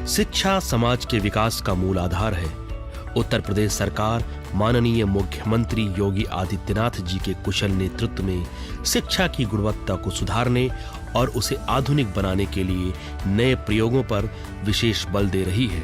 शिक्षा समाज के विकास का मूल आधार है। उत्तर प्रदेश सरकार माननीय मुख्यमंत्री योगी आदित्यनाथ जी के कुशल नेतृत्व में शिक्षा की गुणवत्ता को सुधारने और उसे आधुनिक बनाने के लिए नए प्रयोगों पर विशेष बल दे रही है।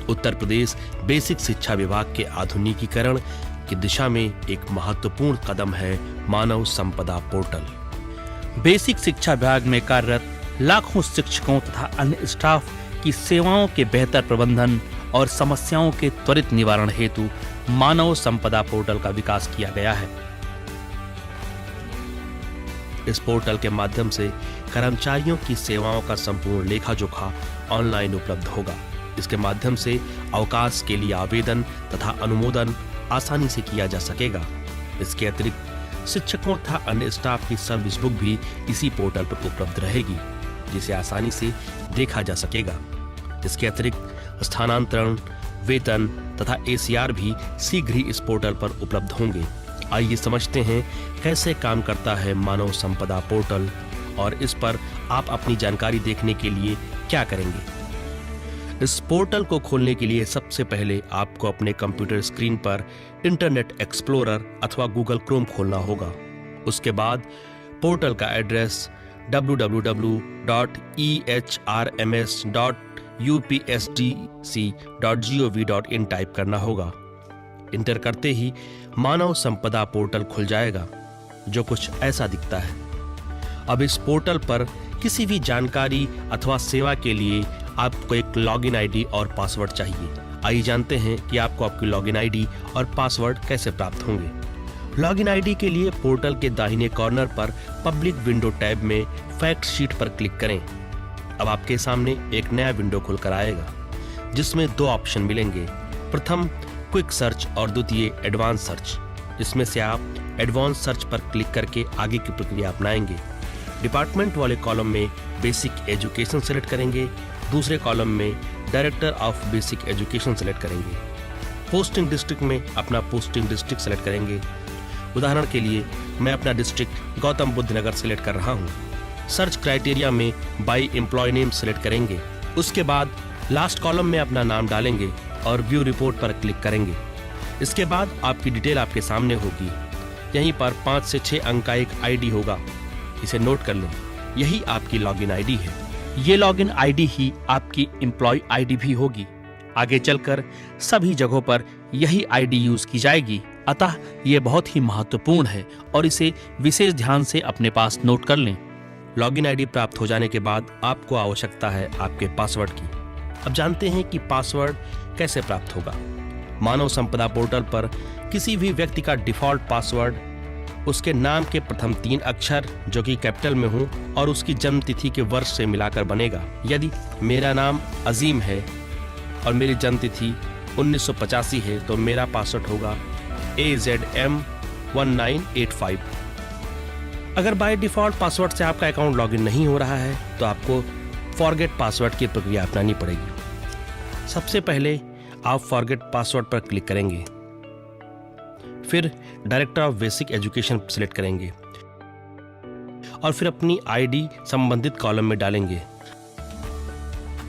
उत्तर प्रदेश बेसिक शिक्षा विभाग के आधुनिकीकरण की दिशा में एक महत्वपूर्ण कदम है मानव संपदा पोर्टल। बेसिक शिक्षा विभाग में कार्यरत लाखों शिक्षकों तथा अन्य स्टाफ की सेवाओं के बेहतर प्रबंधन और समस्याओं के त्वरित निवारण हेतु मानव संपदा पोर्टल का विकास किया गया है। इस पोर्टल के माध्यम से कर्मचारियों की सेवाओं का संपूर्ण लेखा जोखा ऑनलाइन उपलब्ध होगा। इसके माध्यम से अवकाश के लिए आवेदन तथा अनुमोदन आसानी से किया जा सकेगा। इसके अतिरिक्त शिक्षकों तथा अन्य स्टाफ की सर्विस बुक भी इसी पोर्टल पर उपलब्ध रहेगी, जिसे आसानी से देखा जा सकेगा। इसके अतिरिक्त स्थानांतरण, वेतन तथा एसीआर भी शीघ्र ही इस पोर्टल पर उपलब्ध होंगे। आइए समझते हैं कैसे काम करता है मानव संपदा पोर्टल और इस पर आप अपनी जानकारी देखने के लिए क्या करेंगे। इस पोर्टल को खोलने के लिए सबसे पहले आपको अपने कंप्यूटर स्क्रीन पर इंटरनेट एक्सप्लोरर अथवा गूगल क्रोम खोलना होगा। उसके बाद पोर्टल का एड्रेस www.ehrms.upsdc.gov.in टाइप करना होगा। इंटर करते ही मानव संपदा पोर्टल खुल जाएगा, जो कुछ ऐसा दिखता है। अब इस पोर्टल पर किसी भी जानकारी अथवा सेवा के लिए आपको एक लॉगिन आईडी और पासवर्ड चाहिए। आइए जानते हैं कि आपको आपकी लॉगिन आईडी और पासवर्ड कैसे प्राप्त होंगे। लॉगिन आईडी के लिए पोर्टल के दाहिने कॉर्नर पर पब्लिक विंडो टैब में फैक्ट शीट पर क्लिक करें। अब आपके सामने एक नया विंडो खुलकर आएगा, जिसमें दो ऑप्शन मिलेंगे। प्रथम क्विक सर्च और द्वितीय एडवांस सर्च। इसमें से आप एडवांस सर्च पर क्लिक करके आगे की प्रक्रिया अपनाएंगे। डिपार्टमेंट वाले कॉलम में बेसिक एजुकेशन सेलेक्ट करेंगे, दूसरे कॉलम में director of basic education select करेंगे। पोस्टिंग डिस्ट्रिक्ट में अपना पोस्टिंग डिस्ट्रिक्ट सेलेक्ट करेंगे। उदाहरण के लिए मैं अपना डिस्ट्रिक्ट गौतम बुद्ध नगर सेलेक्ट कर रहा हूँ। सर्च क्राइटेरिया में बाई एम्प्लॉय नेम सेलेक्ट करेंगे। उसके बाद लास्ट कॉलम में अपना नाम डालेंगे और व्यू रिपोर्ट पर क्लिक करेंगे। इसके बाद आपकी डिटेल आपके सामने होगी। यहीं पर 5 से 6 अंक का एक आईडी होगा, इसे नोट कर लें। यही आपकी लॉगिन आईडी है। ये लॉगिन आईडी ही आपकी एम्प्लॉय आईडी भी होगी। आगे चलकर सभी जगहों पर यही आईडी यूज की जाएगी। अतः ये बहुत ही महत्वपूर्ण है और इसे विशेष ध्यान से अपने पास नोट कर लें। लॉगिन आईडी प्राप्त हो जाने के बाद आपको आवश्यकता है आपके पासवर्ड की। अब जानते हैं कि पासवर्ड कैसे प्राप्त होगा। मानव संपदा पोर्टल पर किसी भी व्यक्ति का डिफॉल्ट पासवर्ड उसके नाम के प्रथम 3 अक्षर जो कि कैपिटल में हो और उसकी जन्म तिथि के वर्ष से मिलाकर बनेगा। यदि मेरा नाम अजीम है और मेरी जन्म तिथि 1985 है तो मेरा पासवर्ड होगा AZM1985। अगर बाय डिफॉल्ट पासवर्ड से आपका अकाउंट लॉगिन नहीं हो रहा है तो आपको फॉरगेट पासवर्ड की प्रक्रिया अपनानी पड़ेगी। सबसे पहले आप फॉरगेट पासवर्ड पर क्लिक करेंगे, फिर director of basic education select करेंगे और फिर अपनी आईडी संबंधित कॉलम में डालेंगे।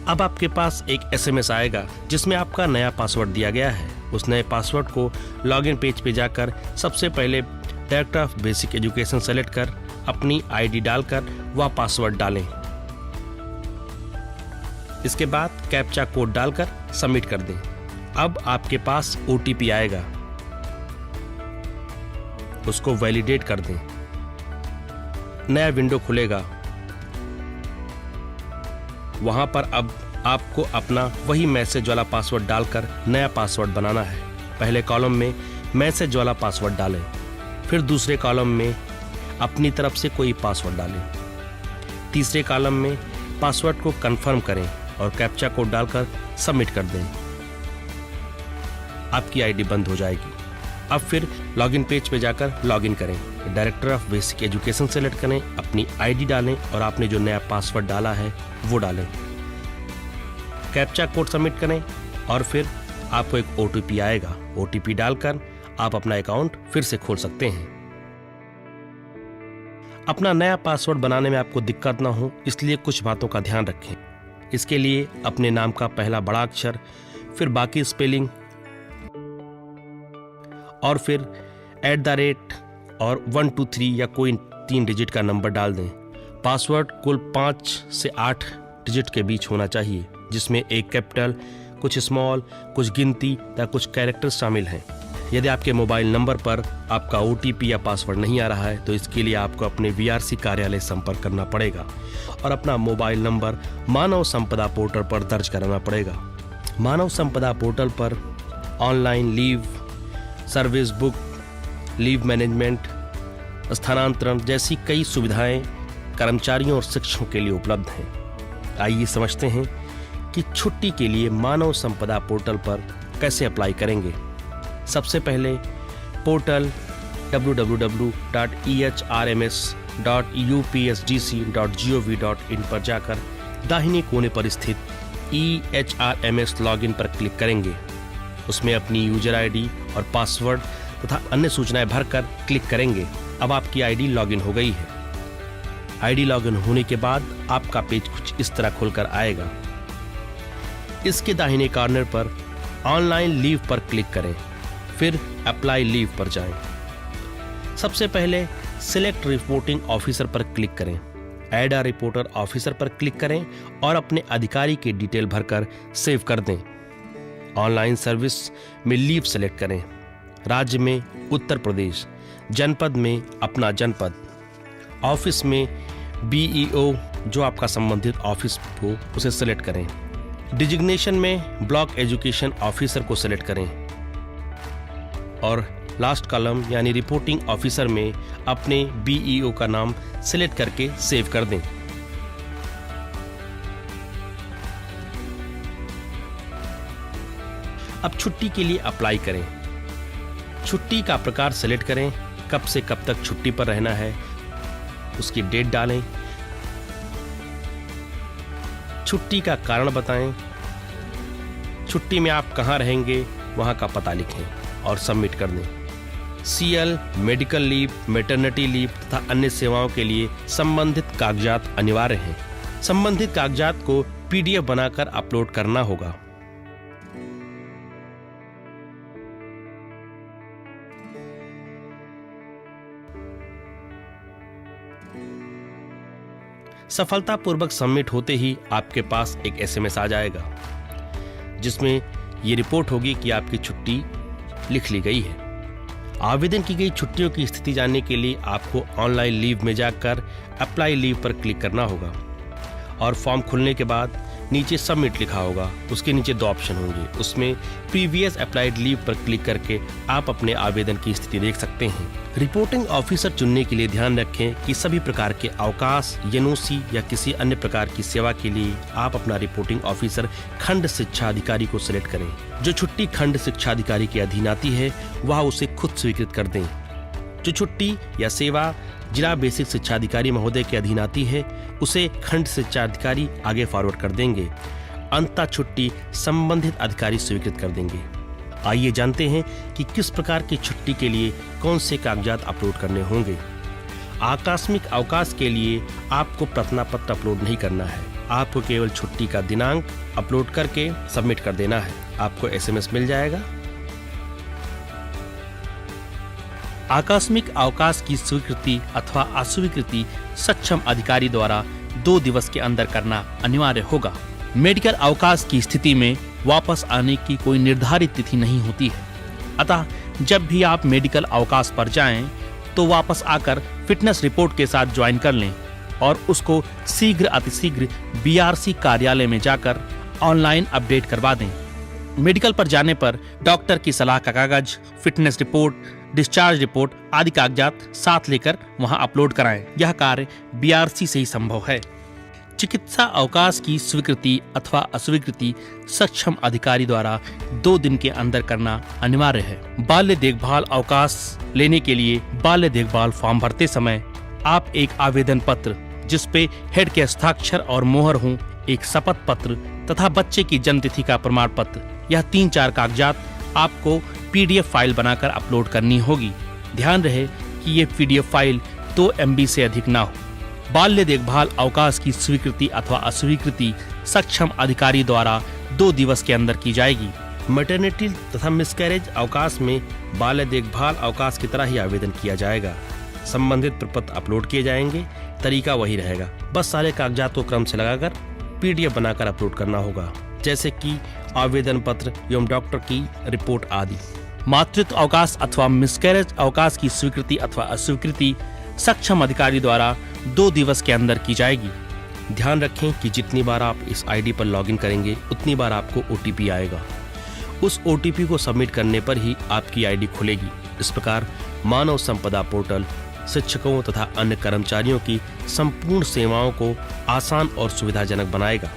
अब आपके पास एक एसएमएस आएगा जिसमें आपका नया पासवर्ड दिया गया है। उस नए पासवर्ड को लॉगिन पेज पे जाकर सबसे पहले director of basic education select कर अपनी आईडी डालकर वह पासवर्ड डालें। इसके बाद कैप्चा कोड डालकर सबमिट कर दें। अब आपके पास ओटीपी आएगा, उसको वैलिडेट कर दें। नया विंडो खुलेगा, वहां पर अब आपको अपना वही मैसेज वाला पासवर्ड डालकर नया पासवर्ड बनाना है। पहले कॉलम में मैसेज वाला पासवर्ड डालें, फिर दूसरे कॉलम में अपनी तरफ से कोई पासवर्ड डालें, तीसरे कॉलम में पासवर्ड को कंफर्म करें और कैप्चा कोड डालकर सबमिट कर दें। आपकी आईडी बंद हो जाएगी। अब फिर लॉगिन पेज पे जाकर लॉगिन करें, director of basic education select करें, अपनी आईडी डालें और आपने जो नया पासवर्ड डाला है वो डालें। कैप्चा कोड सबमिट करें और फिर आपको एक ओटीपी आएगा। ओटीपी डालकर आप अपना अकाउंट फिर से खोल सकते हैं। अपना नया पासवर्ड बनाने में आपको दिक्कत ना हो इसलिए कुछ बातों का ध्यान रखें। इसके लिए अपने नाम का पहला बड़ा अक्षर, फिर बाकी स्पेलिंग और फिर @ और 1 2 3 या कोई 3 डिजिट का नंबर डाल दें। पासवर्ड कुल 5 से 8 डिजिट के बीच होना चाहिए, जिसमें एक कैपिटल, कुछ स्मॉल, कुछ गिनती या कुछ कैरेक्टर शामिल हैं। यदि आपके मोबाइल नंबर पर आपका OTP या पासवर्ड नहीं आ रहा है तो इसके लिए आपको अपने VRC कार्यालय संपर्क करना पड़ेगा और अपना मोबाइल नंबर मानव संपदा पोर्टल पर दर्ज कराना पड़ेगा। मानव संपदा पोर्टल पर online leave, service book, leave management, स्थानांतरण जैसी कई सुविधाएं कर्मचारियों और शिक्षकों के लिए उपलब्ध हैं। आइए समझते हैं कि छुट्टी के लिए मानव संपदा पोर्टल पर कैसे अप्लाई करेंगे। सबसे पहले पोर्टल www.ehrms.upsdc.gov.in पर जाकर दाहिने कोने पर स्थित EHRMS लॉगिन पर क्लिक करेंगे। उसमें अपनी यूजर ID और पासवर्ड तथा अन्य सूचनाएं भरकर क्लिक करेंगे। अब आपकी ID लॉगिन हो गई है। ID लॉगिन होने के बाद आपका पेज कुछ इस तरह खुलकर आएगा। इसके दाहिने कॉर्नर पर ऑनलाइन लीव पर क्लिक करें, फिर अप्लाई लीव पर जाएं। सबसे पहले सिलेक्ट रिपोर्टिंग ऑफिसर पर क्लिक करें, ऐड अ रिपोर्टर ऑफिसर पर क्लिक करें और अपने अधिकारी की डिटेल भरकर सेव कर दें। ऑनलाइन सर्विस में लीव सेलेक्ट करें, राज्य में उत्तर प्रदेश, जनपद में अपना जनपद, ऑफिस में BEO जो आपका संबंधित ऑफिस हो उसे सेलेक्ट करें, डिजिग्नेशन में ब्लॉक एजुकेशन ऑफिसर को सेलेक्ट करें और लास्ट कॉलम यानी रिपोर्टिंग ऑफिसर में अपने BEO का नाम सेलेक्ट करके सेव कर दें। अब छुट्टी के लिए अप्लाई करें। छुट्टी का प्रकार सेलेक्ट करें, कब से कब तक छुट्टी पर रहना है उसकी डेट डालें, छुट्टी का कारण बताएं, छुट्टी में आप कहां रहेंगे वहां का पता लिखें और सबमिट कर दें। CL, medical leave, maternity leave तथा अन्य सेवाओं के लिए संबंधित कागजात अनिवार्य हैं। संबंधित कागजात को PDF बनाकर अपलोड करना होगा। सफलतापूर्वक सबमिट होते ही आपके पास एक SMS आ जाएगा जिसमें ये रिपोर्ट होगी कि आपकी छुट्टी लिख ली गई है। आवेदन की गई छुट्टियों की स्थिति जानने के लिए आपको ऑनलाइन लीव में जाकर अप्लाई लीव पर क्लिक करना होगा और फॉर्म खुलने के बाद नीचे सबमिट लिखा होगा। उसके नीचे 2 ऑप्शन होंगे, उसमें प्रीवियस अप्लाइड लीव पर क्लिक करके आप अपने आवेदन की स्थिति देख सकते हैं। रिपोर्टिंग ऑफिसर चुनने के लिए ध्यान रखें कि सभी प्रकार के अवकाश, NOC या किसी अन्य प्रकार की सेवा के लिए आप अपना रिपोर्टिंग ऑफिसर खंड शिक्षा अधिकारी को सिलेक्ट करें। जो छुट्टी खंड शिक्षा अधिकारी के अधीन आती है वह उसे खुद स्वीकृत कर दें। जो छुट्टी या सेवा जिला बेसिक शिक्षा अधिकारी महोदय के अधीन आती है उसे खंड शिक्षा अधिकारी आगे फॉरवर्ड कर देंगे। अंततः छुट्टी संबंधित अधिकारी स्वीकृत कर देंगे। आइए जानते हैं कि किस प्रकार की छुट्टी के लिए कौन से कागजात अपलोड करने होंगे। आकस्मिक अवकाश के लिए आपको प्रार्थनापत्र अपलोड नहीं करना है, आपको केवल छुट्टी का दिनांक अपलोड करके सबमिट कर देना है। आपको SMS मिल जाएगा। आकस्मिक अवकाश की स्वीकृति अथवा अस्वीकृति सक्षम अधिकारी द्वारा 2 दिवस के अंदर करना अनिवार्य होगा। मेडिकल अवकाश की स्थिति में वापस आने की कोई निर्धारित तिथि नहीं होती है, अतः जब भी आप मेडिकल अवकाश पर जाएं तो वापस आकर फिटनेस रिपोर्ट के साथ ज्वाइन कर लें और उसको शीघ्र अतिशीघ्र BRC कार्यालय में जाकर ऑनलाइन अपडेट करवा दें। मेडिकल पर जाने पर डॉक्टर की सलाह का कागज, फिटनेस रिपोर्ट, डिस्चार्ज रिपोर्ट आदि कागजात साथ लेकर वहां अपलोड कराएं। यह कार्य BRC से ही संभव है। चिकित्सा अवकाश की स्वीकृति अथवा अस्वीकृति सक्षम अधिकारी द्वारा 2 दिन के अंदर करना अनिवार्य है। बाल्य देखभाल अवकाश लेने के लिए बाल्य देखभाल फॉर्म भरते समय आप एक आवेदन पत्र जिस पे हेड के हस्ताक्षर और मोहर हों, एक शपथ पत्र तथा बच्चे की जन्म तिथि का प्रमाण पत्र, यह 3-4 कागजात आपको PDF फाइल बनाकर अपलोड करनी होगी। ध्यान रहे कि ये PDF फाइल 2 MB से अधिक ना हो। बाल्य देखभाल अवकाश की स्वीकृति अथवा अस्वीकृति सक्षम अधिकारी द्वारा 2 दिवस के अंदर की जाएगी। मैटरनिटी तथा मिसकैरेज अवकाश में बाल देखभाल अवकाश की तरह ही आवेदन किया जाएगा। संबंधित प्रपत्र अपलोड किए जाएंगे। तरीका वही रहेगा, बस सारे कागजात को क्रम से लगाकर PDF बनाकर अपलोड करना होगा, जैसे कि आवेदन पत्र एवं डॉक्टर की रिपोर्ट आदि। मातृत्व अवकाश अथवा मिसकैरेज अवकाश की स्वीकृति अथवा अस्वीकृति सक्षम अधिकारी द्वारा 2 दिवस के अंदर की जाएगी। ध्यान रखें कि जितनी बार आप इस ID पर लॉगिन करेंगे उतनी बार आपको OTP आएगा। उस OTP को सबमिट करने पर ही आपकी ID खुलेगी। इस प्रकार मानव संपदा पोर्टल शिक्षकों तथा अन्य कर्मचारियों की संपूर्ण सेवाओं को आसान और सुविधाजनक बनाएगा।